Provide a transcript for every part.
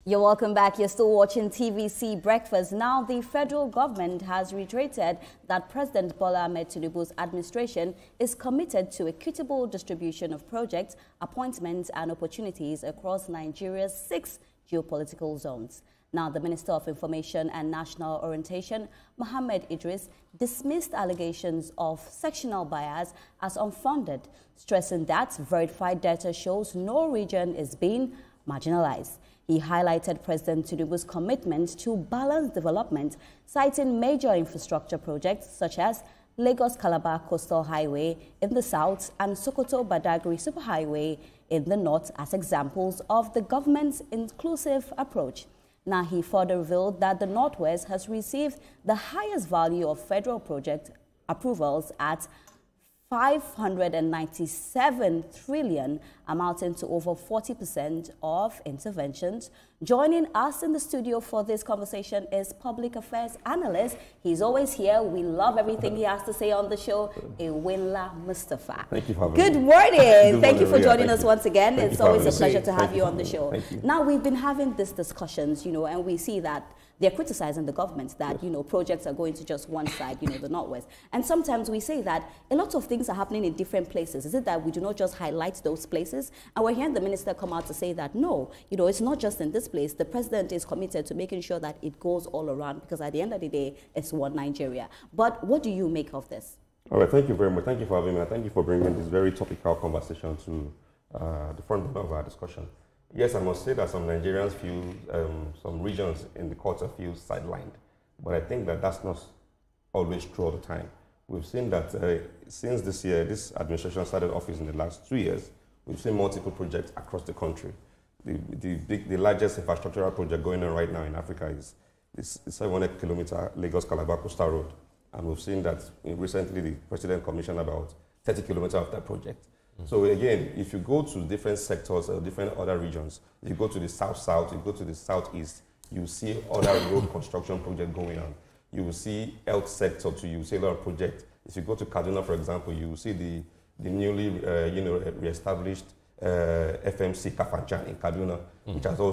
You're welcome back. You're still watching TVC Breakfast. Now, the federal government has reiterated that President Bola Ahmed Tinubu's administration is committed to equitable distribution of projects, appointments and opportunities across Nigeria's 6 geopolitical zones. Now, the Minister of Information and National Orientation, Mohammed Idris, dismissed allegations of sectional bias as unfounded, stressing that verified data shows no region is being marginalized. He highlighted President Tinubu's commitment to balanced development, citing major infrastructure projects such as Lagos-Calabar Coastal Highway in the south and Sokoto-Badagry Superhighway in the north as examples of the government's inclusive approach. Now, he further revealed that the Northwest has received the highest value of federal project approvals at 597 trillion, amounting to over 40% of interventions. Joining us in the studio for this conversation is public affairs analyst. He's always here. We love everything he has to say on the show, Ewenla Mustapha. Thank you for having me. Good morning. Thank you for joining us once again. It's always a pleasure to have you on the show. Now, we've been having these discussions, and we see that they're criticizing the government that, projects are going to just one side, the Northwest. And sometimes we say that a lot of things are happening in different places. Is it that we do not just highlight those places? And we're hearing the minister come out to say that, no, it's not just in this place. The president is committed to making sure that it goes all around because at the end of the day, it's one Nigeria. But what do you make of this? All right, thank you very much. Thank you for having me. Thank you for bringing this very topical conversation to the front of our discussion. Yes, I must say that some Nigerians feel, some regions in the quarter feel sidelined. But I think that that's not always true all the time. We've seen that since this year, this administration started office in the last 2 years, we've seen multiple projects across the country. The largest infrastructural project going on right now in Africa is this 700-kilometer Lagos-Calabar Coastal Road. And we've seen that recently the president commissioned about 30 kilometers of that project. So again, if you go to different sectors or different other regions, you go to the south-south, you go to the southeast, you see other road construction projects going on. You will see health sector too, you will see a lot of projects. If you go to Kaduna, for example, you will see the newly re-established FMC Kafanchan in Kaduna,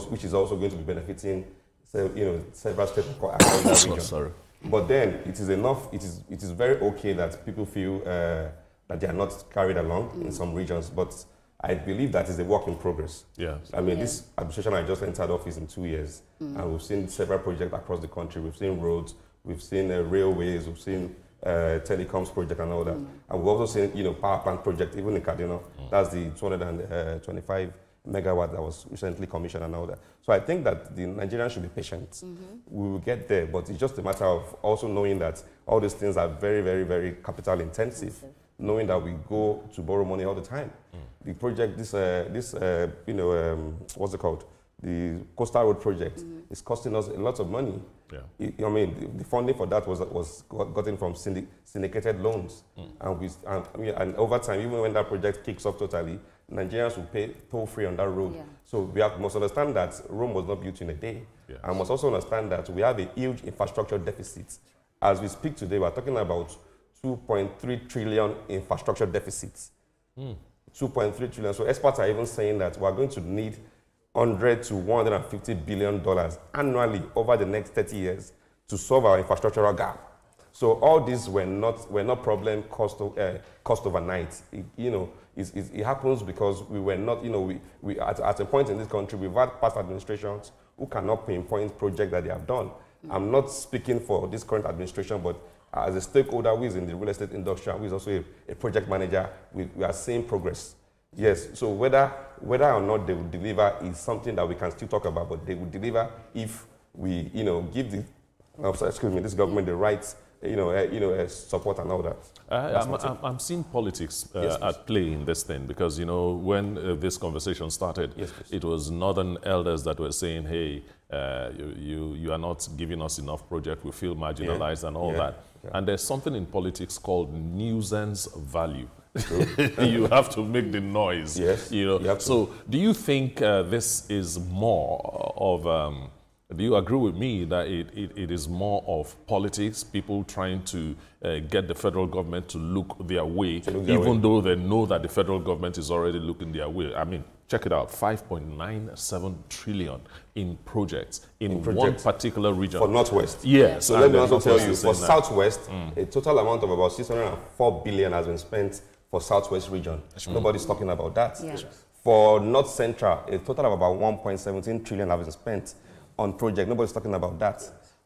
which is also going to be benefiting several states across that region. Sorry. But then it is enough, it is very okay that people feel that they are not carried along in some regions, but I believe that is a work in progress. Yeah. I mean, this administration, I just entered office in 2 years, and we've seen several projects across the country. We've seen roads, we've seen railways, we've seen telecoms project and all that. And we've also seen, power plant project, even in Kaduna. That's the 225 megawatt that was recently commissioned and all that. So I think that the Nigerians should be patient. We will get there, but it's just a matter of also knowing that all these things are very, very, very capital intensive. Knowing that we go to borrow money all the time. The project, what's it called? The Coastal Road project is costing us a lot of money. Yeah. I mean, the funding for that was gotten from syndicated loans. And over time, even when that project kicks off totally, Nigerians will pay toll-free on that road. Yeah. So we must understand that Rome was not built in a day. Yes. And must also understand that we have a huge infrastructure deficit. As we speak today, we're talking about 2.3 trillion infrastructure deficits. 2.3 trillion. So experts are even saying that we're going to need $100 to $150 billion annually over the next 30 years to solve our infrastructural gap. So all these were not problem cost overnight. It happens because we were not, we at a point in this country, we've had past administrations who cannot pinpoint projects that they have done. I'm not speaking for this current administration, but as a stakeholder who is in the real estate industry, who is also a project manager, we are seeing progress. Yes, so whether or not they will deliver is something that we can still talk about, but they will deliver if we, give this government the rights, support and all that. I'm seeing politics at play in this thing because, when this conversation started, it was northern elders that were saying, hey, you are not giving us enough project, we feel marginalized and all that. Yeah. And there's something in politics called nuisance value. You have to make the noise. Yes. So do you think this is more of Do you agree with me that it is more of politics, people trying to get the federal government to look their way, even though they know that the federal government is already looking their way? I mean, check it out, 5.97 trillion in projects in one particular region. For Northwest. Yes. So let me also tell you, for Southwest, a total amount of about 604 billion has been spent for Southwest region. Nobody's talking about that. Yeah. For North Central, a total of about 1.17 trillion has been spent on project. Nobody's talking about that.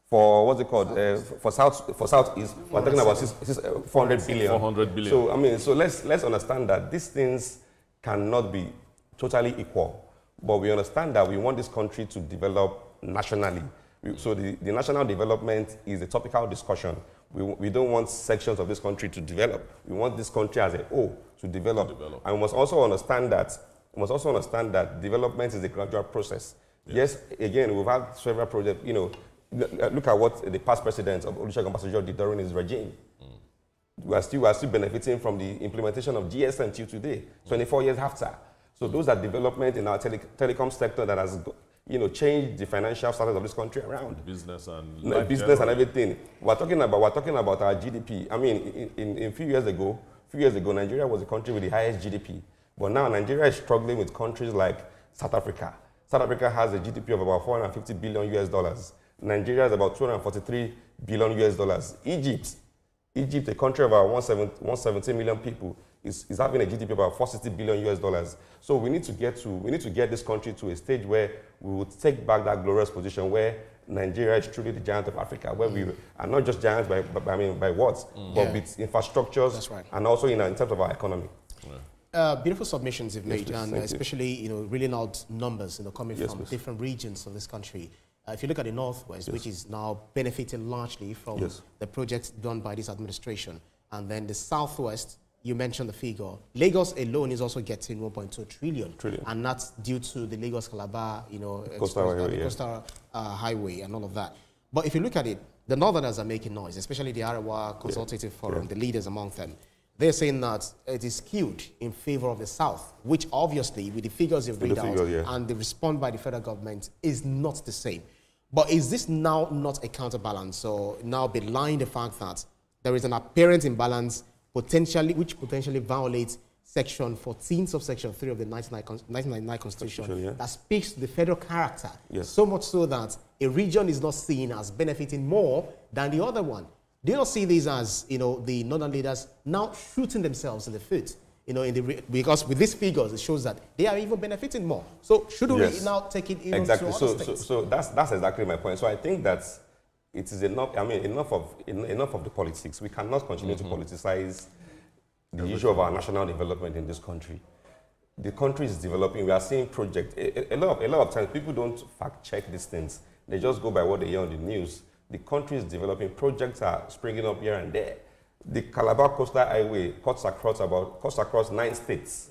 For what's it called? For Southeast, we're talking about 400 billion. 400 billion. So I mean, so let's understand that these things cannot be totally equal. But we understand that we want this country to develop nationally. So the national development is a topical discussion. We don't want sections of this country to develop. We want this country as a whole to develop. And we must also understand that development is a gradual process. Yes, again, we've had several projects, you know, look at what the past president of Olusegun Obasanjo did during his regime. We are still benefiting from the implementation of GSM till today, 24 years after. So those are development in our telecom sector that has, you know, changed the financial status of this country around. Business and everything. We're talking about our GDP. I mean, in a few years ago, Nigeria was a country with the highest GDP. But now Nigeria is struggling with countries like South Africa. South Africa has a GDP of about $450 billion US. Nigeria is about $243 billion US. Egypt, a country of about 170 million people, is having a GDP of about $460 billion US. So we need to get this country to a stage where we will take back that glorious position where Nigeria is truly the giant of Africa, where we are not just giants by words, but with infrastructures and also in terms of our economy. Beautiful submissions you've made, and especially, you know, reeling out numbers, you know, coming from different regions of this country. If you look at the Northwest, which is now benefiting largely from the projects done by this administration, and then the Southwest, you mentioned the figure. Lagos alone is also getting 1.2 trillion, and that's due to the Lagos-Calabar, you know, coastal highway and all of that. But if you look at it, the Northerners are making noise, especially the Arewa Consultative Forum, the leaders among them. They're saying that it is skewed in favor of the South, which obviously, with the figures you've read out and the response by the federal government, is not the same. But is this now not a counterbalance, or now belying the fact that there is an apparent imbalance which potentially violates Section 14 of Section 3 of the 1999 Constitution that speaks to the federal character, so much so that a region is not seen as benefiting more than the other one? Do you not see these as, you know, the northern leaders now shooting themselves in the foot? You know, because with these figures, it shows that they are even benefiting more. So should we now take it even to other states? So that's exactly my point. So I think that it is enough. I mean, enough of the politics. We cannot continue to politicize the issue of our national development in this country. The country is developing. We are seeing projects. A lot of times, people don't fact check these things. They just go by what they hear on the news. The country is developing. Projects are springing up here and there. The Calabar Coastal Highway cuts across 9 states.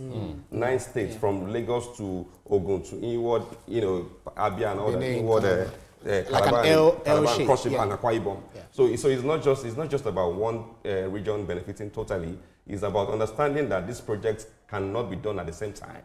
9 states, from Lagos to Ogun to inward, you know, Abia and all that. Inward, Calabar, and Cross River and Akwa Ibom. So it's not just about one region benefiting totally. It's about understanding that these projects cannot be done at the same time.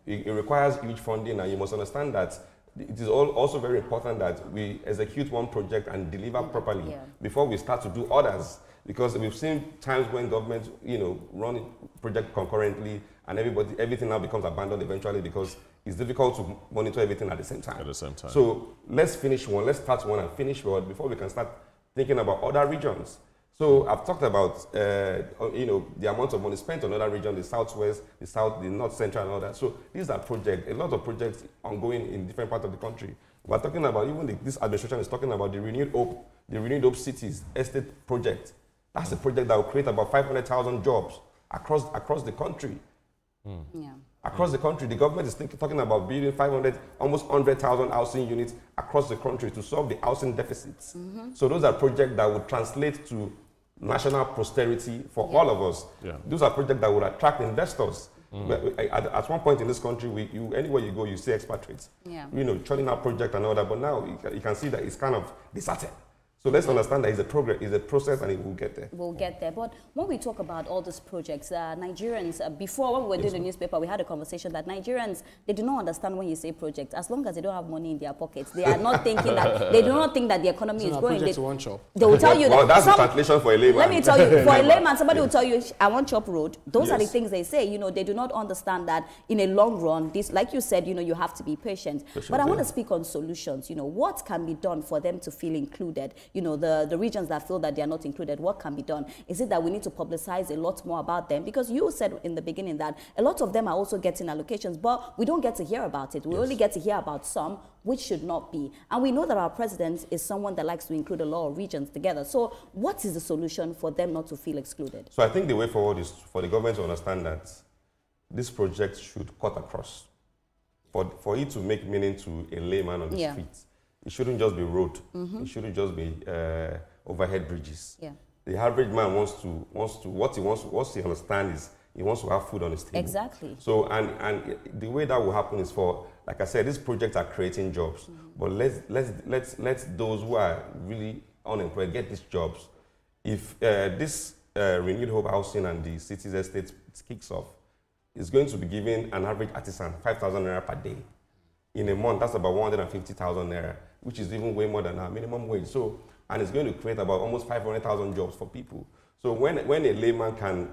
It requires huge funding, and you must understand that it is also very important that we execute one project and deliver properly before we start to do others. Because we've seen times when governments, you know, run project concurrently, and everything now becomes abandoned eventually because it's difficult to monitor everything at the same time. So let's finish one, let's start one and finish one before we can start thinking about other regions. So I've talked about, you know, the amount of money spent on other regions, the Southwest, the South, the North Central, and all that. So these are projects, a lot of projects ongoing in different parts of the country. We're talking about, even this administration is talking about the Renewed Hope Cities Estate project. That's a project that will create about 500,000 jobs across the country. Across the country, the government is talking about building almost 100,000 housing units across the country to solve the housing deficits. So those are projects that would translate to national prosperity for all of us. Those are projects that would attract investors. At one point in this country, anywhere you go, you see expatriates. You know, churning out projects and all that. But now you can see that it's kind of deserted. So let's understand that it's a progress, it's a process, and it will get there. We'll get there. But when we talk about all these projects, Nigerians, before when we were doing the newspaper, we had a conversation that Nigerians, they do not understand when you say project. As long as they don't have money in their pockets, they are not thinking that, they do not think that the economy is growing. They will tell you well, that. That's the translation for a layman. Let me tell you, for a layman, somebody will tell you, I want chop road. Those are the things they say. You know, they do not understand that in a long run, this, like you said, you know, you have to be patient. But I want to speak on solutions. You know, what can be done for them to feel included? You know, the regions that feel that they are not included, what can be done? Is it that we need to publicize a lot more about them? Because you said in the beginning that a lot of them are also getting allocations, but we don't get to hear about it. We only get to hear about some, which should not be. And we know that our president is someone that likes to include a lot of regions together. So what is the solution for them not to feel excluded? So I think the way forward is for the government to understand that this project should cut across. For it to make meaning to a layman on the street, it shouldn't just be road. It shouldn't just be overhead bridges. The average man what he understands is he wants to have food on his table. Exactly. So and the way that will happen is for, like I said, these projects are creating jobs. But let's those who are really unemployed get these jobs. If this renewed hope housing and the city's estate kicks off, it's going to be giving an average artisan 5,000 naira per day. In a month, that's about 150,000 naira, which is even way more than our minimum wage. So, and it's going to create about almost 500,000 jobs for people. So when a layman can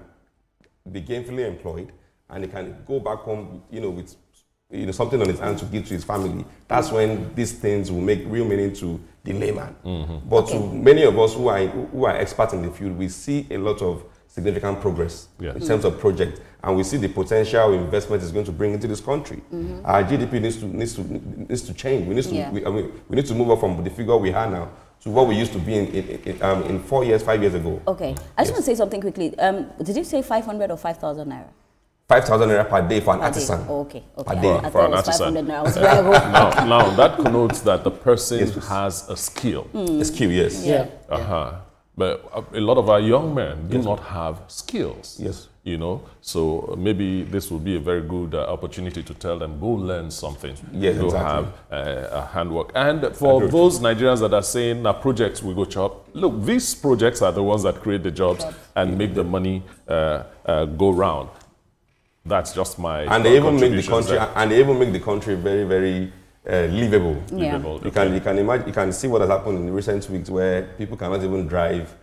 be gainfully employed and he can go back home, you know, with something on his hand to give to his family, that's when these things will make real meaning to the layman. But to many of us who are experts in the field, we see a lot of significant progress in terms of project, and we see the potential investment is going to bring into this country. Our GDP needs to change. We need to move up from the figure we have now to what we used to be in 4 years, 5 years ago. Okay, I just want to say something quickly. Did you say 500 or 5,000 naira? 5,000 naira per day for an artisan. Okay. Per day. For an artisan. Now, that connotes that the person has a skill. A skill, yes. But a lot of our young men do not have skills. Yes. You know, so maybe this will be a very good opportunity to tell them, go learn something. Yes, go have handwork. And for those Nigerians that are saying, projects we go chop, look, these projects are the ones that create the jobs and make the money go round. That's just my and they even make the country and they even make the country very, very livable. You can imagine, you can see what has happened in the recent weeks where people cannot even drive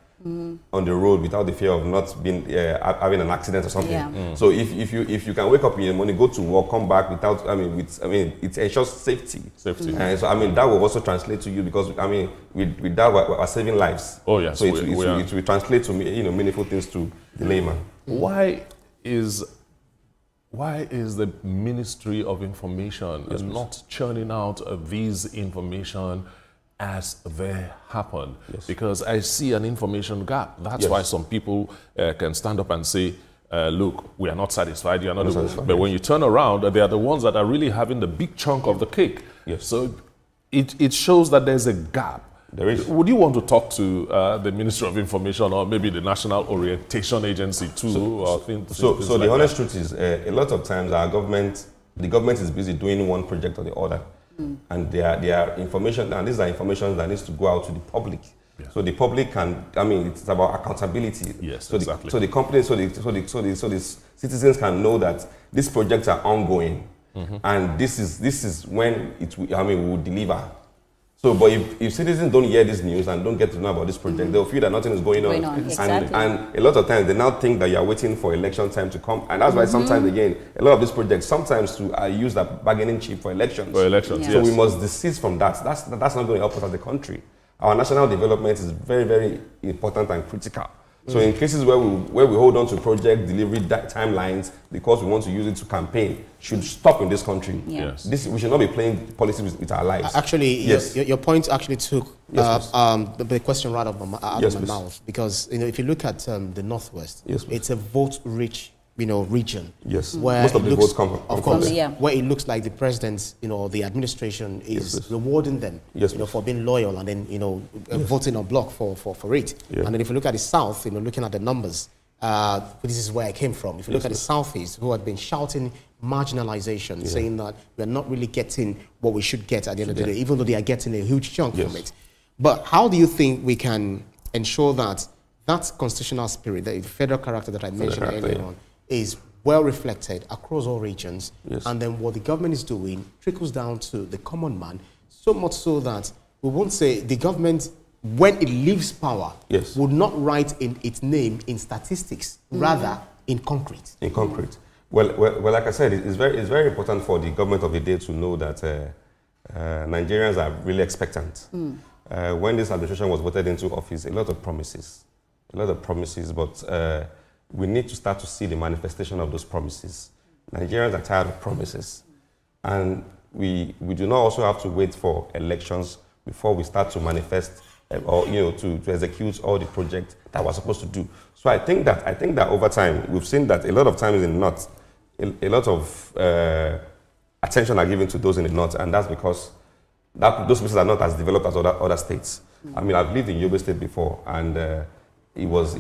on the road without the fear of not being having an accident or something. So if you can wake up in the morning, go to work, come back without it ensures safety. And so that will also translate to you, because with that we're saving lives. Oh yes. So it will translate to meaningful things to the layman. Why is the Ministry of Information not churning out these information as they happen? Because I see an information gap. That's why some people can stand up and say, look, we are not satisfied, you are not satisfied. But when you turn around, they are the ones that are really having the big chunk of the cake. So it shows that there's a gap. There is. Would you want to talk to the Ministry of Information or maybe the National Orientation Agency too? So the honest truth is, a lot of times the government is busy doing one project or the other, and there are information, and these are information that needs to go out to the public. So the public can, it's about accountability. Yes, exactly. So the company, so the citizens can know that these projects are ongoing, and this is when we will deliver. So, but if citizens don't hear this news and don't get to know about this project, they'll feel that nothing is going on. Exactly. And a lot of times they now think that you're waiting for election time to come. And that's why sometimes, again, a lot of these projects sometimes are used as bargaining chip for elections. So we must desist from that. That's not going to help us as a country. Our national development is very, very important and critical. So in cases where we hold on to project delivery timelines because we want to use it to campaign, should stop in this country. We should not be playing politics with our lives. Actually, your point actually took the question right out of my mouth, because if you look at the Northwest, it's a vote-rich region. Where most of the votes come from. Of course, where it looks like the president, the administration is rewarding them, for being loyal and then, voting on block for it. And then if you look at the South, looking at the numbers, this is where I came from. If you look at the Southeast, who had been shouting marginalization, saying that we're not really getting what we should get at the end of the day, even though they are getting a huge chunk from it. But how do you think we can ensure that that constitutional spirit, the federal character that I mentioned earlier on, is well reflected across all regions, and then what the government is doing trickles down to the common man, so much so that we won't say the government, when it leaves power, would not write in its name in statistics, rather in concrete. In concrete. Well, like I said, it's very important for the government of the day to know that Nigerians are really expectant. When this administration was voted into office, a lot of promises, but we need to start to see the manifestation of those promises. Nigerians are tired of promises, and we do not also have to wait for elections before we start to manifest or to execute all the projects that we're supposed to do. So I think that over time we've seen that a lot of times in the north, a lot of attention are given to those in the north, and that's because those places are not as developed as other states. I mean, I've lived in Yobe State before, and it was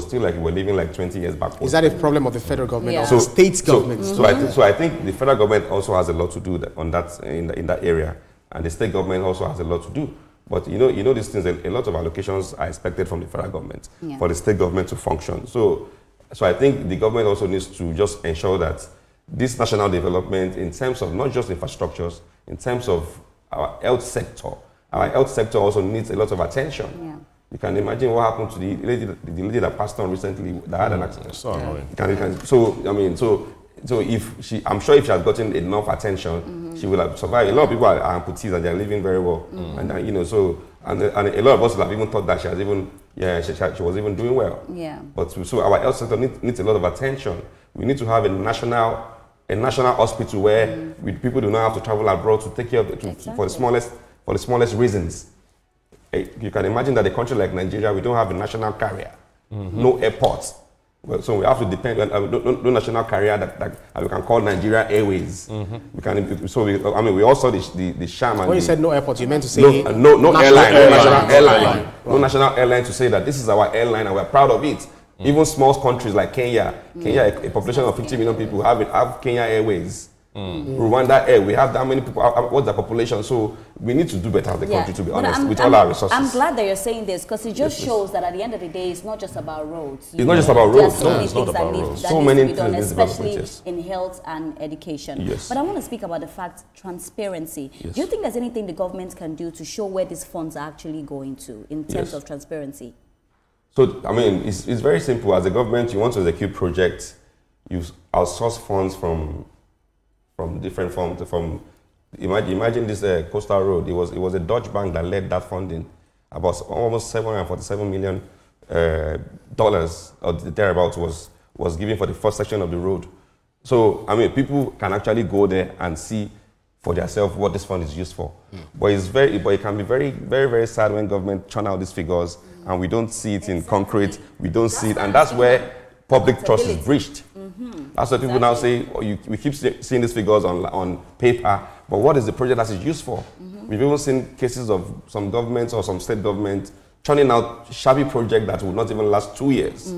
still like we were living like 20 years back. Is that a problem of the federal government or the state government? So I think the federal government also has a lot to do on that in that area, and the state government also has a lot to do. But you know these things. A lot of allocations are expected from the federal government for the state government to function. So I think the government also needs to just ensure that this national development, in terms of not just infrastructures, in terms of our health sector also needs a lot of attention. You can imagine what happened to the lady that passed on recently that had an accident. So I'm sure if she had gotten enough attention, she would have survived. A lot of people are amputees and they're living very well, and a lot of us have even thought that she was even doing well. But so our health sector needs a lot of attention. We need to have a national hospital where people do not have to travel abroad to take care of for the smallest reasons. You can imagine that a country like Nigeria, we don't have a national carrier, no airports. Well, so we have to depend on no national carrier that we can call Nigeria Airways. We can, we all saw the sham. When you said no airport, you meant to say no national airline to say that this is our airline and we're proud of it. Even small countries like Kenya, a population of 50 million people, have Kenya Airways. Rwanda Air, we have that many people. What's the population? So we need to do better as a country, to be honest, with all our resources. I'm glad that you're saying this, because it just shows that at the end of the day, it's not just about roads. It's not just about roads. There are so many things that need to be done, especially in health and education. But I want to speak about the fact transparency. Do you think there's anything the government can do to show where these funds are actually going to in terms of transparency? So, I mean, it's very simple. As a government, you want to execute projects, you outsource funds from different forms. Imagine this coastal road. It was a Dutch bank that led that funding. About almost $747 million or thereabouts was given for the first section of the road. So I mean, people can actually go there and see for themselves what this fund is used for. But it can be very, very, very sad when government churn out these figures and we don't see it in concrete. We don't see it, and that's where public trust is breached. That's why people now say, we keep seeing these figures on paper, but what is the project that is used for? We've even seen cases of some governments or some state government churning out shabby projects that would not even last 2 years.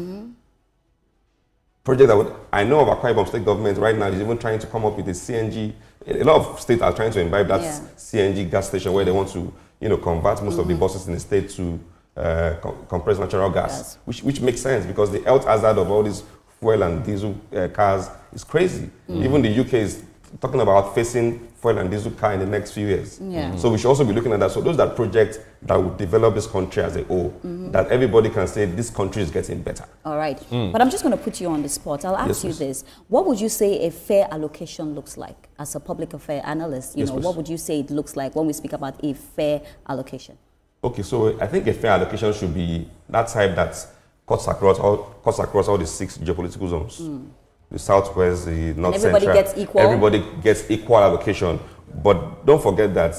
Project that I know of Akwa Ibom state government right now is even trying to come up with a CNG. A lot of states are trying to imbibe that CNG gas station where they want to, convert most of the buses in the state to compressed natural gas, which makes sense because the health hazard of all these fuel and diesel cars is crazy. Even the UK is talking about facing fuel and diesel car in the next few years. So we should also be looking at that. So those are projects that would develop this country as a whole, that everybody can say this country is getting better. All right. But I'm just going to put you on the spot. I'll ask you this. What would you say a fair allocation looks like? As a public affairs analyst, what would you say it looks like when we speak about a fair allocation? Okay, so I think a fair allocation should be that type that cuts across all the 6 geopolitical zones. The Southwest, the North Central. Everybody gets equal? Everybody gets equal allocation. But don't forget that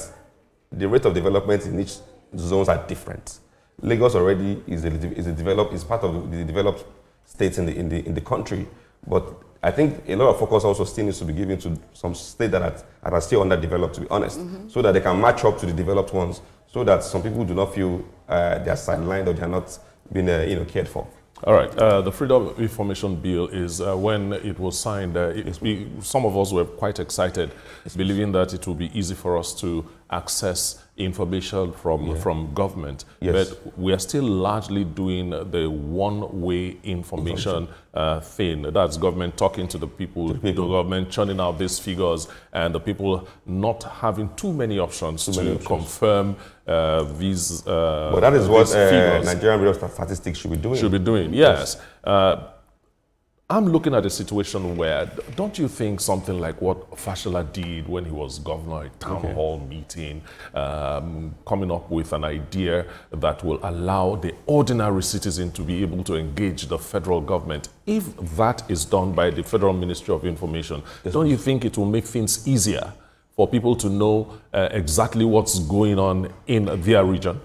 the rate of development in each zones are different. Lagos already is part of the developed states in the country. But I think a lot of focus also still needs to be given to some states that are still underdeveloped, to be honest, so that they can match up to the developed ones, so that some people do not feel they are sidelined or they are not being cared for. All right. The Freedom of Information Bill is when it was signed. Some of us were quite excited, believing that it will be easy for us to access information from government, but we are still largely doing the one-way information thing. That's government talking to the people, the government churning out these figures, and the people not having too many options to confirm these but that is what Nigerian Bureau of Statistics should be doing. Should be doing, yes. I'm looking at a situation where, don't you think something like what Fashola did when he was governor, a town hall meeting, coming up with an idea that will allow the ordinary citizen to be able to engage the federal government, if that is done by the Federal Ministry of Information, don't you think it will make things easier for people to know exactly what's going on in their region?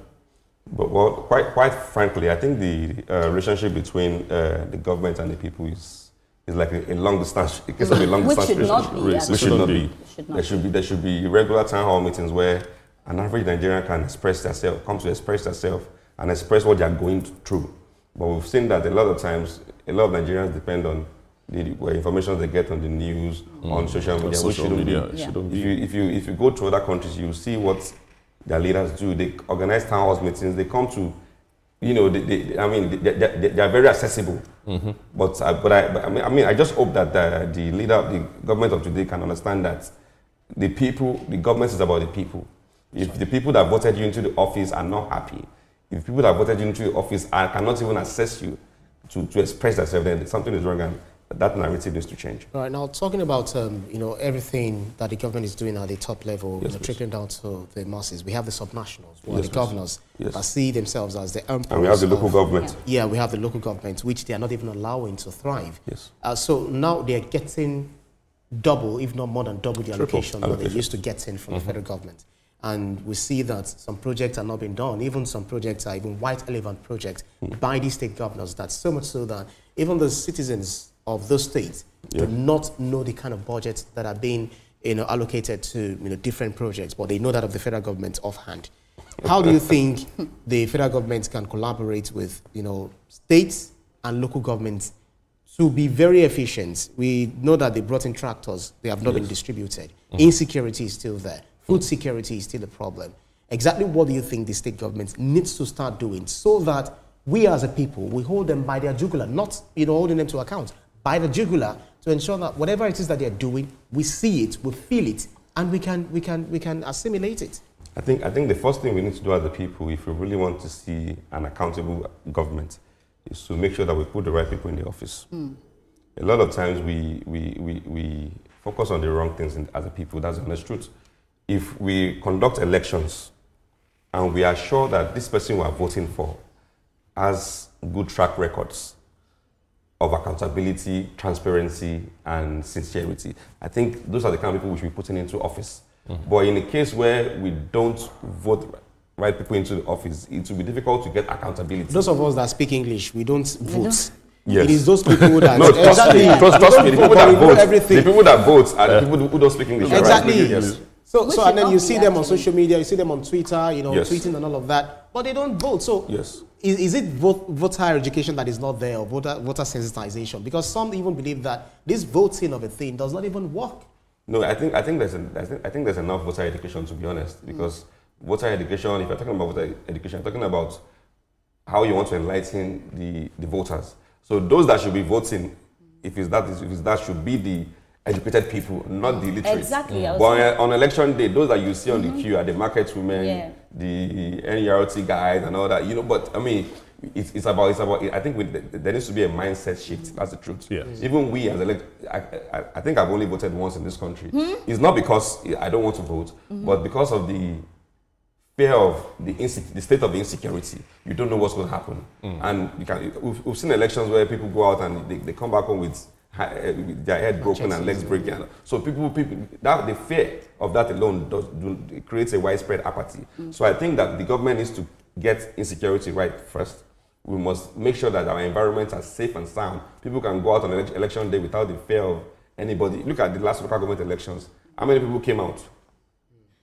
But, well, quite frankly, I think the relationship between the government and the people is like a long distance. It can be a long distance relationship. Which should not be. There should be regular town hall meetings where an average Nigerian can express themselves, come to express themselves, and express what they are going through. But we've seen that a lot of times, a lot of Nigerians depend on the information they get on the news, on social media, which shouldn't be. If you go to other countries, you see what their leaders do. They organize town hall meetings. They come to, you know, they are very accessible. But I just hope that the government of today can understand that the government is about the people. If the people that voted you into the office are not happy, if people that voted you into the office cannot even access you to express themselves, then something is wrong, and that narrative needs to change. All right, now talking about everything that the government is doing at the top level, trickling down to the masses, we have the subnationals, who are the governors that see themselves as the emperors. And we have the local government. Yeah, we have the local government, which they are not even allowing to thrive. So now they are getting double, if not more than double, the allocation that they used to get in from the federal government. And we see that some projects are not being done. Even some projects are even white elephant projects by these state governors. That's so much so that even the citizens of those states do not know the kind of budgets that are being allocated to different projects, but they know that of the federal government offhand. How do you think the federal government can collaborate with states and local governments to be very efficient? We know that they brought in tractors, they have not been distributed. Insecurity is still there. Food security is still a problem. Exactly what do you think the state government needs to start doing so that we as a people, we hold them by their jugular, not holding them to account, by the jugular, to ensure that whatever it is that they're doing, we see it, we feel it, and we can assimilate it? I think the first thing we need to do as a people, if we really want to see an accountable government, is to make sure that we put the right people in the office. A lot of times we focus on the wrong things as a people. That's the honest truth. If we conduct elections and we are sure that this person we are voting for has good track records of accountability, transparency, and sincerity, I think those are the kind of people we should be putting into office. But in a case where we don't vote right people into the office, it will be difficult to get accountability. Those of us that speak English, we don't vote. It is those people that... No, trust me, the people that vote, the people that vote are the people who don't speak English. Exactly. Right? So and then you see them on social media, you see them on Twitter, tweeting and all of that, but they don't vote. So is it voter education that is not there, or voter sensitization? Because some even believe that this voting of a thing does not even work. No, I think there's enough voter education, to be honest, because voter education, if you're talking about voter education, you're talking about how you want to enlighten the voters. So those that should be voting, if it's that should be the educated people, not the illiterate. Exactly. But on election day, those that you see on the queue are the market women, the NERT guys and all that, but I mean, it's about I think there needs to be a mindset shift. That's the truth. Even we as I think I've only voted once in this country. It's not because I don't want to vote, but because of the fear of the state of the insecurity. You don't know what's going to happen. And we've seen elections where people go out and they come back home with their head broken and legs breaking. So the fear of that alone creates a widespread apathy. So I think that the government needs to get insecurity right first. We must make sure that our environments are safe and sound. People can go out on election day without the fear of anybody. Look at the last local government elections. How many people came out?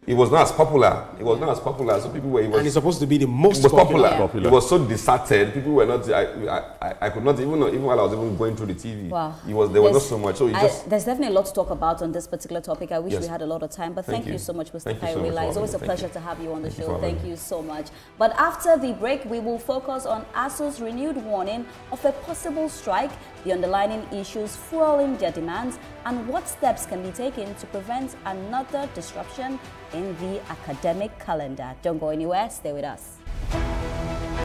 It was not as popular. It was not as popular. So people were. And it's supposed to be the most popular. popular. It was so deserted. People were not. I could not even while I was even going through the TV. Wow. There was not so much. So there's definitely a lot to talk about on this particular topic. I wish we had a lot of time. But thank you so much, Mustapha Ewenla. It's always a pleasure to have you on the show. Thank you so much. But after the break, we will focus on ASU's renewed warning of a possible strike, the underlying issues fueling their demands, and what steps can be taken to prevent another disruption in the academic calendar. Don't go anywhere, stay with us.